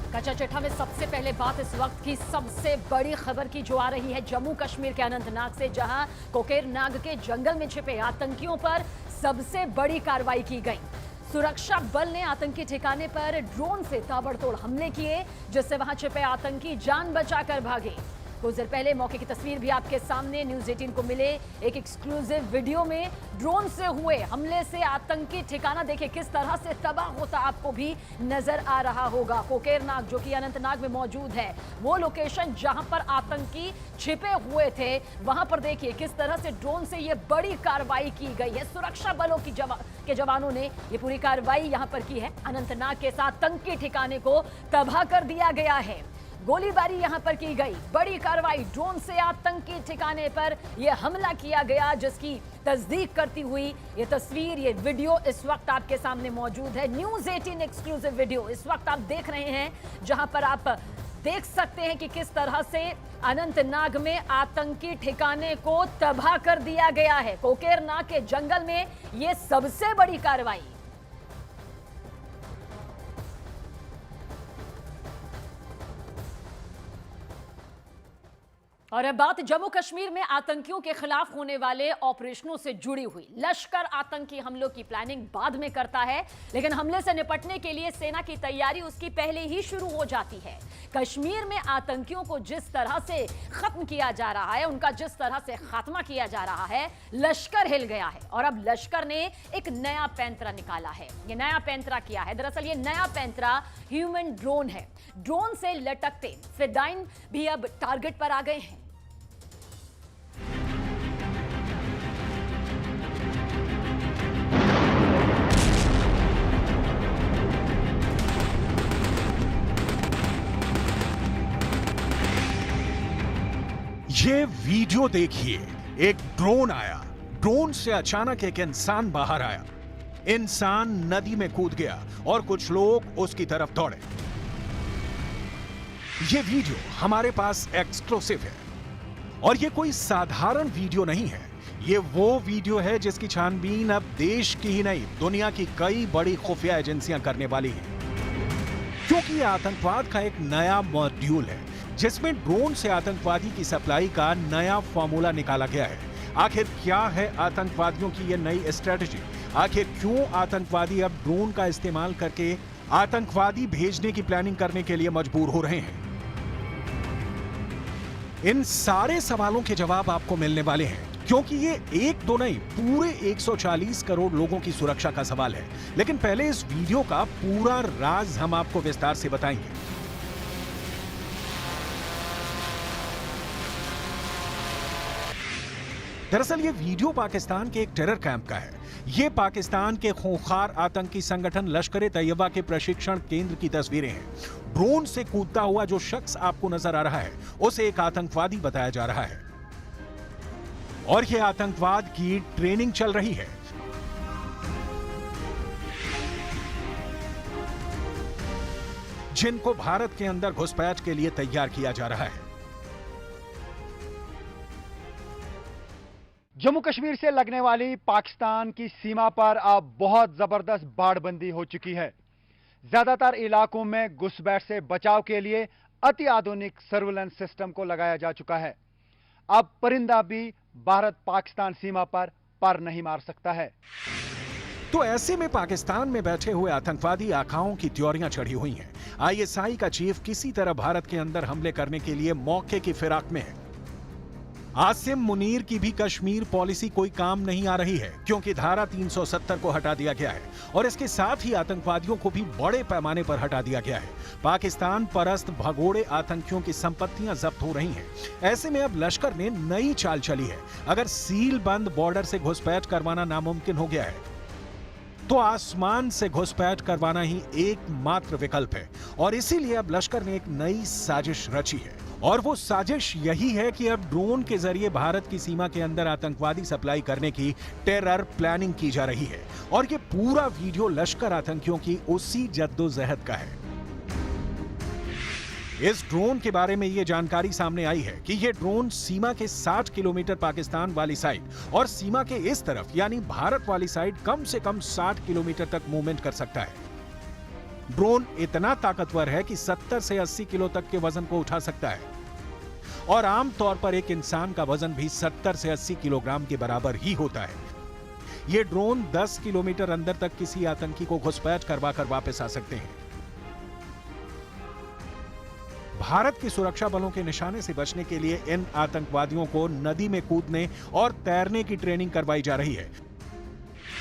कच्चा चिट्ठा में सबसे पहले बात इस वक्त की सबसे बड़ी खबर की जो आ रही है जम्मू कश्मीर के अनंतनाग से, जहां कोकेरनाग के जंगल में छिपे आतंकियों पर सबसे बड़ी कार्रवाई की गई। सुरक्षा बल ने आतंकी ठिकाने पर ड्रोन से ताबड़तोड़ हमले किए, जिससे वहां छिपे आतंकी जान बचाकर भागे। कुछ देर पहले मौके की तस्वीर भी आपके सामने न्यूज़ 18 को मिले एक एक्सक्लूसिव वीडियो में ड्रोन से हुए हमले से आतंकी ठिकाना देखिए किस तरह से तबाह होता आपको भी नजर आ रहा होगा। कोकेरनाग जो कि अनंतनाग में मौजूद है, वो लोकेशन जहां पर आतंकी छिपे हुए थे, वहां पर देखिए किस तरह से ड्रोन से ये बड़ी कार्रवाई की गई है। सुरक्षा बलों के जवानों ने ये पूरी कार्रवाई यहां पर की है। अनंतनाग के साथ आतंकी ठिकाने को तबाह कर दिया गया है। गोलीबारी यहां पर की गई, बड़ी कार्रवाई, ड्रोन से आतंकी ठिकाने पर यह हमला किया गया, जिसकी तस्दीक करती हुई ये तस्वीर, ये वीडियो इस वक्त आपके सामने मौजूद है। न्यूज़ 18 एक्सक्लूसिव वीडियो इस वक्त आप देख रहे हैं, जहां पर आप देख सकते हैं कि किस तरह से अनंतनाग में आतंकी ठिकाने को तबाह कर दिया गया है। कोकेरनाग के जंगल में यह सबसे बड़ी कार्रवाई। और अब बात जम्मू कश्मीर में आतंकियों के खिलाफ होने वाले ऑपरेशनों से जुड़ी हुई। लश्कर आतंकी हमलों की प्लानिंग बाद में करता है, लेकिन हमले से निपटने के लिए सेना की तैयारी उसकी पहले ही शुरू हो जाती है। कश्मीर में आतंकियों को जिस तरह से खत्म किया जा रहा है, उनका जिस तरह से खात्मा किया जा रहा है, लश्कर हिल गया है। और अब लश्कर ने एक नया पैंतरा निकाला है। ये नया पैंतरा क्या है? दरअसल ये नया पैंतरा ह्यूमन ड्रोन है। ड्रोन से लटकते फिदाइन भी अब टारगेट पर आ गए हैं। ये वीडियो देखिए, एक ड्रोन आया, ड्रोन से अचानक एक इंसान बाहर आया। इंसान नदी में कूद गया और कुछ लोग उसकी तरफ दौड़े। ये वीडियो हमारे पास एक्सक्लूसिव है और ये कोई साधारण वीडियो नहीं है। ये वो वीडियो है जिसकी छानबीन अब देश की ही नहीं, दुनिया की कई बड़ी खुफिया एजेंसियां करने वाली हैं, क्योंकि ये आतंकवाद का एक नया मॉड्यूल है जिसमें ड्रोन से आतंकवादी की सप्लाई का नया फॉर्मूला निकाला गया है। आखिर क्या है आतंकवादियों की ये नई स्ट्रेटजी? आखिर क्यों आतंकवादी अब ड्रोन का इस्तेमाल करके आतंकवादी भेजने की प्लानिंग करने के लिए मजबूर हो रहे हैं? इन सारे सवालों के जवाब आपको मिलने वाले हैं, क्योंकि ये एक दो नहीं, पूरे 140 करोड़ लोगों की सुरक्षा का सवाल है। लेकिन पहले इस वीडियो का पूरा राज हम आपको विस्तार से बताएंगे। दरअसल ये वीडियो पाकिस्तान के एक टेरर कैंप का है। ये पाकिस्तान के खूंखार आतंकी संगठन लश्कर-ए-तैयबा के प्रशिक्षण केंद्र की तस्वीरें हैं। ड्रोन से कूदता हुआ जो शख्स आपको नजर आ रहा है, उसे एक आतंकवादी बताया जा रहा है और यह आतंकवाद की ट्रेनिंग चल रही है। जिनको भारत के अंदर घुसपैठ के लिए तैयार किया जा रहा है। जम्मू कश्मीर से लगने वाली पाकिस्तान की सीमा पर अब बहुत जबरदस्त बाड़बंदी हो चुकी है। ज्यादातर इलाकों में घुसपैठ से बचाव के लिए अति आधुनिक सर्विलेंस सिस्टम को लगाया जा चुका है। अब परिंदा भी भारत पाकिस्तान सीमा पर नहीं मार सकता है। तो ऐसे में पाकिस्तान में बैठे हुए आतंकवादी आकाओं की त्योरियां चढ़ी हुई हैं। आईएसआई का चीफ किसी तरह भारत के अंदर हमले करने के लिए मौके की फिराक में है। आसिम मुनीर की भी कश्मीर पॉलिसी कोई काम नहीं आ रही है, क्योंकि धारा 370 को हटा दिया गया है और इसके साथ ही आतंकवादियों को भी बड़े पैमाने पर हटा दिया गया है। पाकिस्तान परस्त भगोड़े आतंकियों की संपत्तियां जब्त हो रही हैं। ऐसे में अब लश्कर ने नई चाल चली है। अगर सील बंद बॉर्डर से घुसपैठ करवाना नामुमकिन हो गया है, तो आसमान से घुसपैठ करवाना ही एकमात्र विकल्प है। और इसीलिए अब लश्कर ने एक नई साजिश रची है, और वो साजिश यही है कि अब ड्रोन के जरिए भारत की सीमा के अंदर आतंकवादी सप्लाई करने की टेरर प्लानिंग की जा रही है। और ये पूरा वीडियो लश्कर आतंकियों की उसी जद्दोजहद का है। इस ड्रोन के बारे में यह जानकारी सामने आई है कि यह ड्रोन सीमा के 60 किलोमीटर पाकिस्तान वाली साइड और सीमा के इस तरफ यानी भारत वाली साइड कम से कम 60 किलोमीटर तक मूवमेंट कर सकता है। ड्रोन इतना ताकतवर है कि 70 से 80 किलो तक के वजन को उठा सकता है और आमतौर पर एक इंसान का वजन भी 70 से 80 किलोग्राम के बराबर ही होता है। ये ड्रोन 10 किलोमीटर अंदर तक किसी आतंकी को घुसपैठ करवाकर वापस आ सकते हैं। भारत की सुरक्षा बलों के निशाने से बचने के लिए इन आतंकवादियों को नदी में कूदने और तैरने की ट्रेनिंग करवाई जा रही है,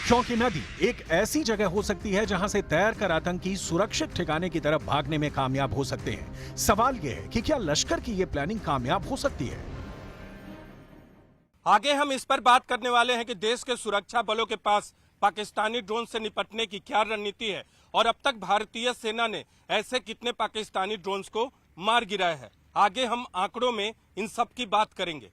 क्योंकि नदी एक ऐसी जगह हो सकती है जहां से तैरकर आतंकी सुरक्षित ठिकाने की तरफ भागने में कामयाब हो सकते हैं। सवाल यह है कि क्या लश्कर की यह प्लानिंग कामयाब हो सकती है? आगे हम इस पर बात करने वाले हैं कि देश के सुरक्षा बलों के पास पाकिस्तानी ड्रोन से निपटने की क्या रणनीति है और अब तक भारतीय सेना ने ऐसे कितने पाकिस्तानी ड्रोन्स को मार गिराया है। आगे हम आंकड़ों में इन सब की बात करेंगे,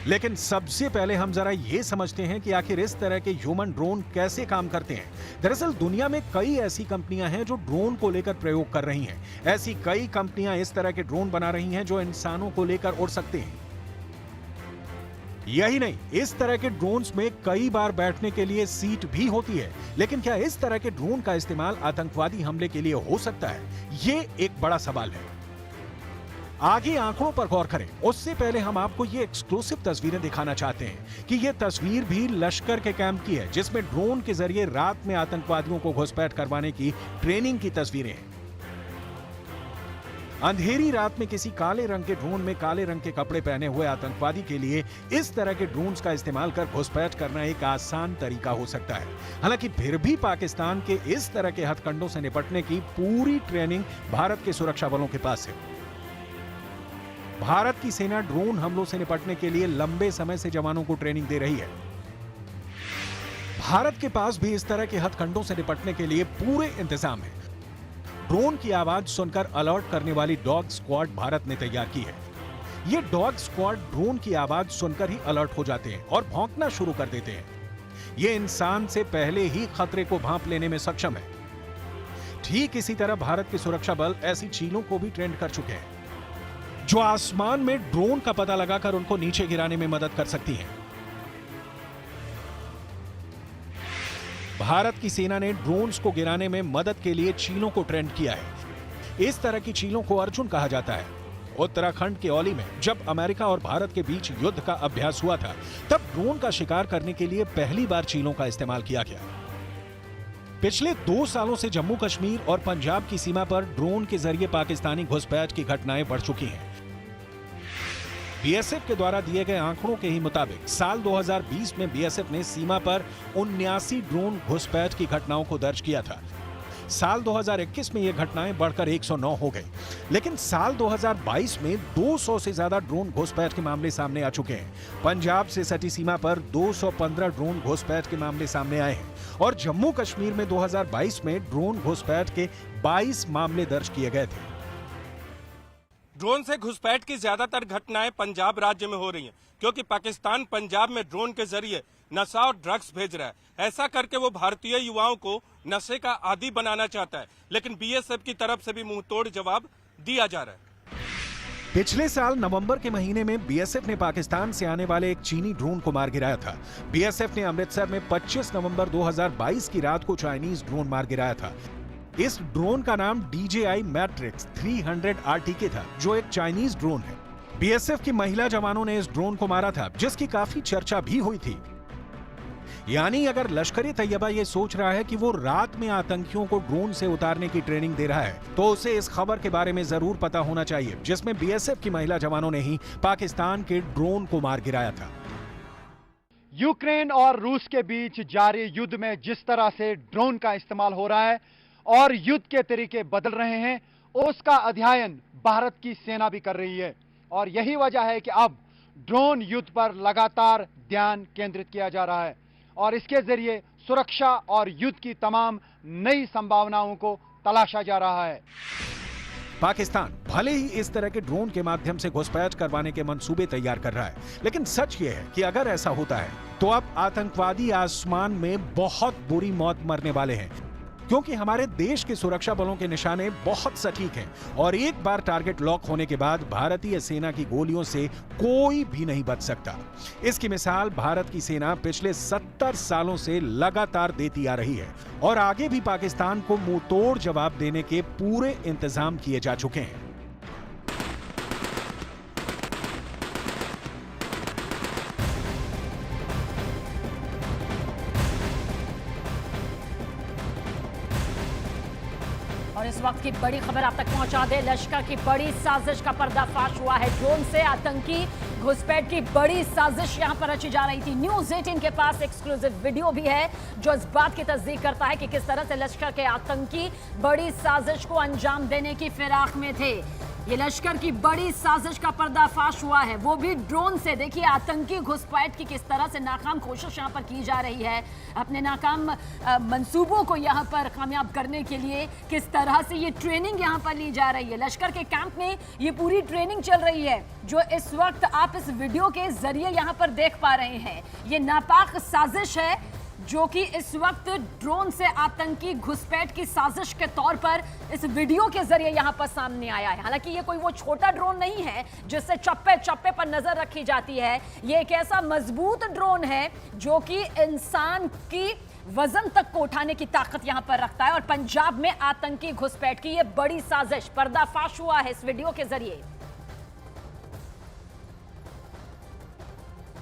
लेकिन सबसे पहले हम जरा ये समझते हैं कि आखिर इस तरह के ह्यूमन ड्रोन कैसे काम करते हैं। दरअसल दुनिया में कई ऐसी कंपनियां हैं जो ड्रोन को लेकर प्रयोग कर रही हैं। ऐसी कई कंपनियां इस तरह के ड्रोन बना रही हैं जो इंसानों को लेकर उड़ सकते हैं। यही नहीं, इस तरह के ड्रोन्स में कई बार बैठने के लिए सीट भी होती है। लेकिन क्या इस तरह के ड्रोन का इस्तेमाल आतंकवादी हमले के लिए हो सकता है? ये एक बड़ा सवाल है। आगे आंकड़ों पर गौर करें, उससे पहले हम आपको ये एक्सक्लूसिव तस्वीरें दिखाना चाहते हैं कि ये तस्वीर भी लश्कर के कैंप की है, जिसमें ड्रोन के जरिए रात में आतंकवादियों को घुसपैठ करवाने की ट्रेनिंग की तस्वीरें हैं। अंधेरी रात में किसी काले रंग के ड्रोन में काले रंग के कपड़े पहने हुए आतंकवादी के लिए इस तरह के ड्रोन्स का इस्तेमाल कर घुसपैठ करना एक आसान तरीका हो सकता है। हालांकि फिर भी पाकिस्तान के इस तरह के हथकंडों से निपटने की पूरी ट्रेनिंग भारत के सुरक्षा बलों के पास है। भारत की सेना ड्रोन हमलों से निपटने के लिए लंबे समय से जवानों को ट्रेनिंग दे रही है। भारत के पास भी इस तरह के हथकंडों से निपटने के लिए पूरे इंतजाम है। ड्रोन की आवाज सुनकर अलर्ट करने वाली डॉग स्क्वाड भारत ने तैयार की है। ये डॉग स्क्वाड ड्रोन की आवाज सुनकर ही अलर्ट हो जाते हैं और भौंकना शुरू कर देते हैं। ये इंसान से पहले ही खतरे को भांप लेने में सक्षम है। ठीक इसी तरह भारत के सुरक्षा बल ऐसी चीलों को भी ट्रेंड कर चुके हैं जो आसमान में ड्रोन का पता लगाकर उनको नीचे गिराने में मदद कर सकती हैं। भारत की सेना ने ड्रोन्स को गिराने में मदद के लिए चीलों को ट्रेंड किया है। इस तरह की चीलों को अर्जुन कहा जाता है। उत्तराखंड के औली में जब अमेरिका और भारत के बीच युद्ध का अभ्यास हुआ था, तब ड्रोन का शिकार करने के लिए पहली बार चीलों का इस्तेमाल किया गया। पिछले 2 सालों से जम्मू कश्मीर और पंजाब की सीमा पर ड्रोन के जरिए पाकिस्तानी घुसपैठ की घटनाएं बढ़ चुकी हैं। बीएसएफ के द्वारा दिए गए आंकड़ों के ही मुताबिक साल 2020 में बीएसएफ ने सीमा पर 79 ड्रोन घुसपैठ की घटनाओं को दर्ज किया था। साल 2021 में ये घटनाएं बढ़कर 109 हो गई, लेकिन साल 2022 में 200 से ज्यादा ड्रोन घुसपैठ के मामले सामने आ चुके हैं। पंजाब से सटी सीमा पर 215 ड्रोन घुसपैठ के मामले सामने आए हैं और जम्मू कश्मीर में 2022 में ड्रोन घुसपैठ के 22 मामले दर्ज किए गए थे। ड्रोन से घुसपैठ की ज्यादातर घटनाएं पंजाब राज्य में हो रही हैं, क्योंकि पाकिस्तान पंजाब में ड्रोन के जरिए नशा और ड्रग्स भेज रहा है। ऐसा करके वो भारतीय युवाओं को नशे का आदी बनाना चाहता है, लेकिन बीएसएफ की तरफ से भी मुंहतोड़ जवाब दिया जा रहा है। पिछले साल नवंबर के महीने में बीएसएफ ने पाकिस्तान से आने वाले एक चीनी ड्रोन को मार गिराया था। बीएसएफ ने अमृतसर में 25 नवंबर 2022 की रात को चाइनीज ड्रोन मार गिराया था। इस ड्रोन का नाम DJI Matrix 300 RTK था, जो एक चाइनीज ड्रोन है। बीएसएफ की महिला जवानों ने इस ड्रोन को मारा था, जिसकी काफी चर्चा भी हुई थी। यानी अगर लश्कर तैयबा ये सोच रहा है कि वो रात में आतंकियों को ड्रोन से उतारने की ट्रेनिंग दे रहा है, तो उसे इस खबर के बारे में जरूर पता होना चाहिए, जिसमें बीएसएफ की महिला जवानों ने ही पाकिस्तान के ड्रोन को मार गिराया था। यूक्रेन और रूस के बीच जारी युद्ध में जिस तरह से ड्रोन का इस्तेमाल हो रहा है और युद्ध के तरीके बदल रहे हैं, उसका अध्ययन भारत की सेना भी कर रही है। और यही वजह है कि अब ड्रोन युद्ध पर लगातार ध्यान केंद्रित किया जा रहा है और इसके जरिए सुरक्षा और युद्ध की तमाम नई संभावनाओं को तलाशा जा रहा है। पाकिस्तान भले ही इस तरह के ड्रोन के माध्यम से घुसपैठ करवाने के मंसूबे तैयार कर रहा है, लेकिन सच यह है कि अगर ऐसा होता है तो अब आतंकवादी आसमान में बहुत बुरी मौत मरने वाले हैं। क्योंकि हमारे देश के सुरक्षा बलों के निशाने बहुत सटीक हैं और एक बार टारगेट लॉक होने के बाद भारतीय सेना की गोलियों से कोई भी नहीं बच सकता। इसकी मिसाल भारत की सेना पिछले 70 सालों से लगातार देती आ रही है और आगे भी पाकिस्तान को मुंह तोड़ जवाब देने के पूरे इंतजाम किए जा चुके हैं। और इस वक्त की बड़ी खबर आप तक पहुंचा दे। लश्कर की बड़ी साजिश का पर्दाफाश हुआ है। ड्रोन से आतंकी घुसपैठ की बड़ी साजिश यहां पर रची जा रही थी। न्यूज़ 18 के पास एक्सक्लूसिव वीडियो भी है जो इस बात की तस्दीक करता है कि किस तरह से लश्कर के आतंकी बड़ी साजिश को अंजाम देने की फिराक में थे। ये लश्कर की बड़ी साजिश का पर्दाफाश हुआ है, वो भी ड्रोन से। देखिए आतंकी घुसपैठ की किस तरह से नाकाम कोशिश यहां पर की जा रही है। अपने नाकाम मंसूबों को यहां पर कामयाब करने के लिए किस तरह से ये ट्रेनिंग यहां पर ली जा रही है। लश्कर के कैंप में ये पूरी ट्रेनिंग चल रही है जो इस वक्त आप इस वीडियो के जरिए यहां पर देख पा रहे हैं। ये नापाक साजिश है जो कि इस वक्त ड्रोन से आतंकी घुसपैठ की साजिश के तौर पर इस वीडियो के जरिए यहां पर सामने आया है। हालांकि ये कोई वो छोटा ड्रोन नहीं है जिससे चप्पे चप्पे पर नजर रखी जाती है। ये एक ऐसा मजबूत ड्रोन है जो कि इंसान की वजन तक को उठाने की ताकत यहां पर रखता है। और पंजाब में आतंकी घुसपैठ की ये बड़ी साजिश पर्दाफाश हुआ है इस वीडियो के जरिए।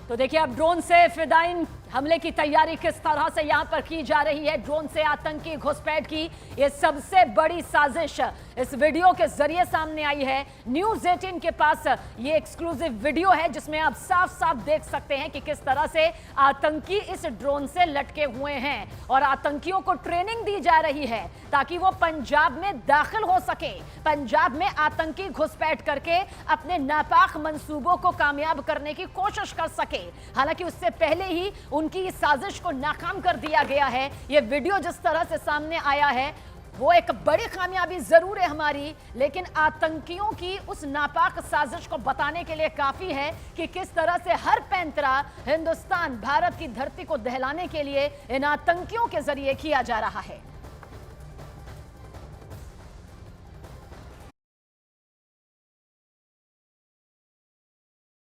तो देखिए अब ड्रोन से फिदाइन हमले की तैयारी किस तरह से यहां पर की जा रही है। ड्रोन से आतंकी घुसपैठ की ये सबसे बड़ी साजिश इस वीडियो के जरिए सामने आई है। न्यूज़ 18 के पास ये एक्सक्लूसिव वीडियो है जिसमें आप साफ साफ देख सकते हैं कि किस तरह से आतंकी इस ड्रोन से लटके हुए हैं और आतंकियों को ट्रेनिंग दी जा रही है ताकि वो पंजाब में दाखिल हो सके, पंजाब में आतंकी घुसपैठ करके अपने नापाक मंसूबों को कामयाब करने की कोशिश कर सके। हालांकि उससे पहले ही उनकी इस साजिश को नाकाम कर दिया गया है। यह वीडियो जिस तरह से सामने आया है वो एक बड़ी कामयाबी जरूर है हमारी, लेकिन आतंकियों की उस नापाक साजिश को बताने के लिए काफी है कि किस तरह से हर पैंतरा हिंदुस्तान भारत की धरती को दहलाने के लिए इन आतंकियों के जरिए किया जा रहा है।